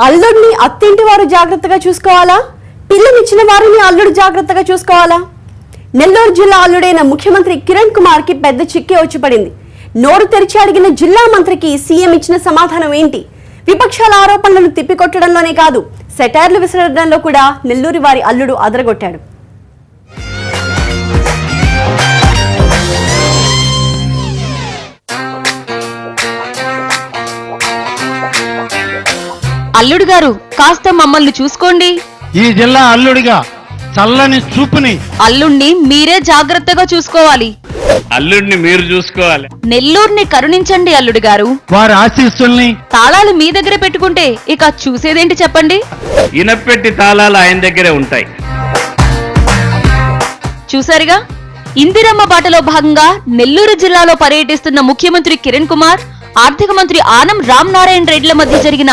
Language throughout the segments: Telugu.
అల్లుడిని అత్తింటి వారు జాగ్రత్తగా చూసుకోవాలా, పిల్లనిచ్చిన వారిని అల్లుడు జాగ్రత్తగా చూసుకోవాలా? నెల్లూరు జిల్లా అల్లుడైన ముఖ్యమంత్రి కిరణ్ కుమార్ కి పెద్ద చిక్కే వచ్చి పడింది. నోరు తెరిచి అడిగిన జిల్లా మంత్రికి సీఎం ఇచ్చిన సమాధానం ఏంటి? విపక్షాల ఆరోపణలను తిప్పికొట్టడంలోనే కాదు, సెటైర్లు విసరడంలో కూడా నెల్లూరి వారి అల్లుడు అదరగొట్టాడు. అల్లుడు గారు, కాస్త మమ్మల్ని చూసుకోండి. ఈ జిల్లా అల్లుడిగా చల్లని చూపుని అల్లుడిని మీరే జాగ్రత్తగా చూసుకోవాలి. అల్లుడిని మీరు చూసుకోవాలి. నెల్లూరుని కరుణించండి అల్లుడు గారు. వారి ఆశీస్సుల్ని తాళాలు మీ దగ్గర పెట్టుకుంటే ఇక చూసేదేంటి చెప్పండి? ఇనపెట్టి తాళాలు ఆయన దగ్గరే ఉంటాయి. చూసారుగా, ఇందిరమ్మ బాటలో భాగంగా నెల్లూరు జిల్లాలో పర్యటిస్తున్న ముఖ్యమంత్రి కిరణ్ కుమార్, ఆర్థిక మంత్రి ఆనం రామనారాయణ రెడ్డిల మధ్య జరిగిన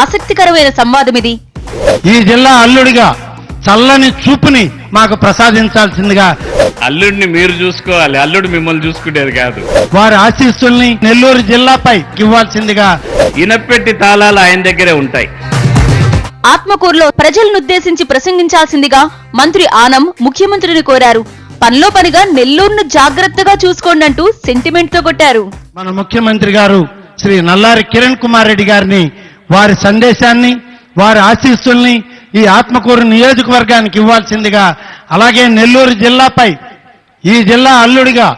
ఆసక్తికరమైన సంవాదం ఇది. ఈ జిల్లా అల్లుడిగా చల్లని చూపుని మాకు ప్రసాదించాల్సిందిగా. అల్లుడిని మీరు చూసుకోవాలి, అల్లుడు మిమ్మల్ని చూసుకునేది కాదు. వారి ఆశీస్సుల్ని నెల్లూరు జిల్లాపై ఇవ్వాల్సిందిగా. ఇనపెట్టి తాళాలు ఆయన దగ్గరే ఉంటాయి. ఆత్మకూరులో ప్రజలను ఉద్దేశించి ప్రసంగించాల్సిందిగా మంత్రి ఆనం ముఖ్యమంత్రిని కోరారు. పనిలో పనిగా నెల్లూరును జాగ్రత్తగా చూసుకోండి అంటూ సెంటిమెంట్ తో కొట్టారు. మన ముఖ్యమంత్రి గారు శ్రీ నల్లారి కిరణ్ కుమార్ రెడ్డి గారిని, వారి సందేశాన్ని, వారి ఆశీస్సుల్ని ఈ ఆత్మకూరు నియోజకవర్గానికి ఇవ్వాల్సిందిగా. అలాగే నెల్లూరు జిల్లాపై ఈ జిల్లా అల్లుడిగా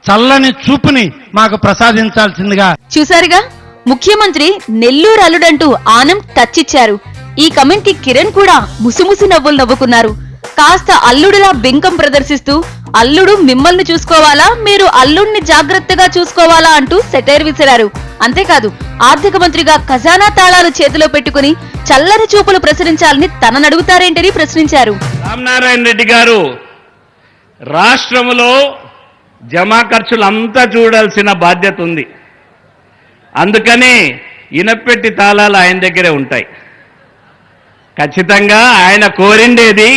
చల్లని చూపుని మాకు ప్రసాదించాల్సిందిగా. చూసారుగా, ముఖ్యమంత్రి నెల్లూరు అల్లుడంటూ ఆనం టచ్ ఇచ్చారు. ఈ కమెంట్ కి కిరణ్ కూడా ముసిముసి నవ్వులు నవ్వుకున్నారు. కాస్త అల్లుడిలా బెంకం ప్రదర్శిస్తూ అల్లుడు మిమ్మల్ని చూసుకోవాలా, మీరు అల్లుడిని జాగ్రత్తగా చూసుకోవాలా అంటూ సెటైర్ విసిరారు. అంతేకాదు, ఆర్థిక మంత్రిగా ఖజానా తాళాలు చేతిలో పెట్టుకుని చల్లని చూపులు ప్రసరించాలని తననడుగుతారేంటని ప్రశ్నించారు. రామనారాయణ రెడ్డి గారు రాష్ట్రంలో జమా ఖర్చులంతా చూడాల్సిన బాధ్యత ఉంది. అందుకని ఇనపెట్టి తాళాలు ఆయన దగ్గరే ఉంటాయి. ఖచ్చితంగా ఆయన కోరిండేది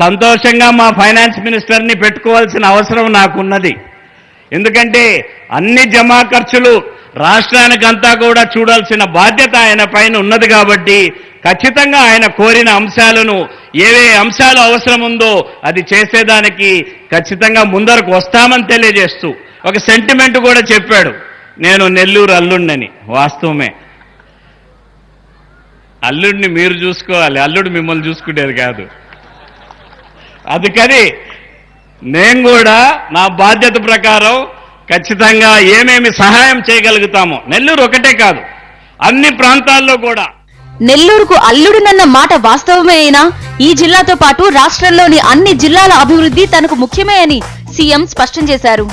సంతోషంగా మా ఫైనాన్స్ మినిస్టర్ని పెట్టుకోవాల్సిన అవసరం నాకున్నది. ఎందుకంటే అన్ని జమా ఖర్చులు రాష్ట్రానికంతా కూడా చూడాల్సిన బాధ్యత ఆయన పైన ఉన్నది. కాబట్టి ఖచ్చితంగా ఆయన కోరిన అంశాలను, ఏవే అంశాలు అవసరం ఉందో అది చేసేదానికి ఖచ్చితంగా ముందరకు వస్తామని తెలియజేస్తూ ఒక సెంటిమెంట్ కూడా చెప్పాడు. నేను నెల్లూరు అల్లుడిని. వాస్తవమే, అల్లుడిని మీరు చూసుకోవాలి, అల్లుడు మిమ్మల్ని చూసుకునేది కాదు. అందుకని నేను కూడా నా బాధ్యత ప్రకారం ఖచ్చితంగా ఏమేమి సహాయం చేయగలుగుతామో, నెల్లూరు ఒకటే కాదు అన్ని ప్రాంతాల్లో కూడా. నెల్లూరుకు అల్లుడునన్న మాట వాస్తవమే అయినా ఈ జిల్లాతో పాటు రాష్ట్రంలోని అన్ని జిల్లాల అభివృద్ధి తనకు ముఖ్యమే అని సీఎం స్పష్టం చేశారు.